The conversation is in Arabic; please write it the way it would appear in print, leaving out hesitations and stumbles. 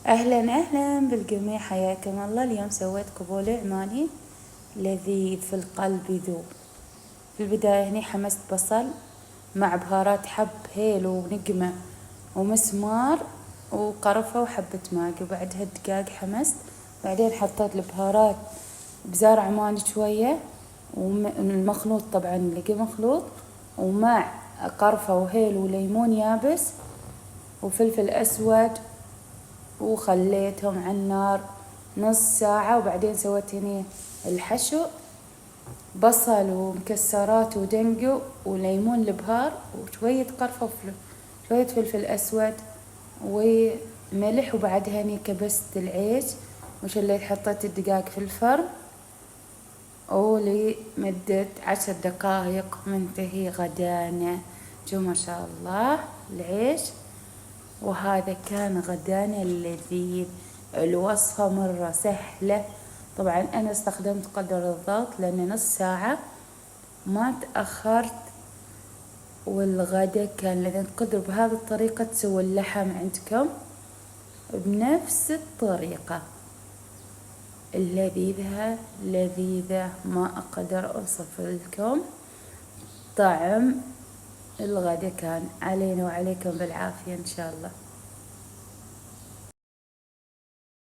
أهلا أهلا بالجميع، حياكم الله. اليوم سويت قبول عماني لذيذ في القلب يذوب. في البداية هني حمست بصل مع بهارات حب هيل ونقمة ومسمار وقرفة وحبة ماجي، وبعدها الدقاق حمست. بعدين حطيت البهارات بزار عماني شوية والمخلوط، طبعا لقي مخلوط، ومع قرفة وهيل وليمون يابس وفلفل أسود، وخليتهم على النار نص ساعة. وبعدين سويت هني الحشو، بصل ومكسرات ودنجو وليمون البهار وشوية قرفة وشوية فلفل أسود وملح. وبعدها هني كبست العيش وشليت، حطيت الدقاق في الفرن ولمدة 10 دقائق منتهي غدانا. جو ما شاء الله العيش. وهذا كان غدانا اللذيذ. الوصفة مرة سهلة، طبعا أنا استخدمت قدر الضغط لأن نص ساعة ما تأخرت، والغدا كان لذيذ. تقدروا بهذه الطريقة تسووا اللحم عندكم بنفس الطريقة، اللذيذة لذيذة ما أقدر أوصف لكم طعم الغدا. كان علينا وعليكم بالعافية إن شاء الله.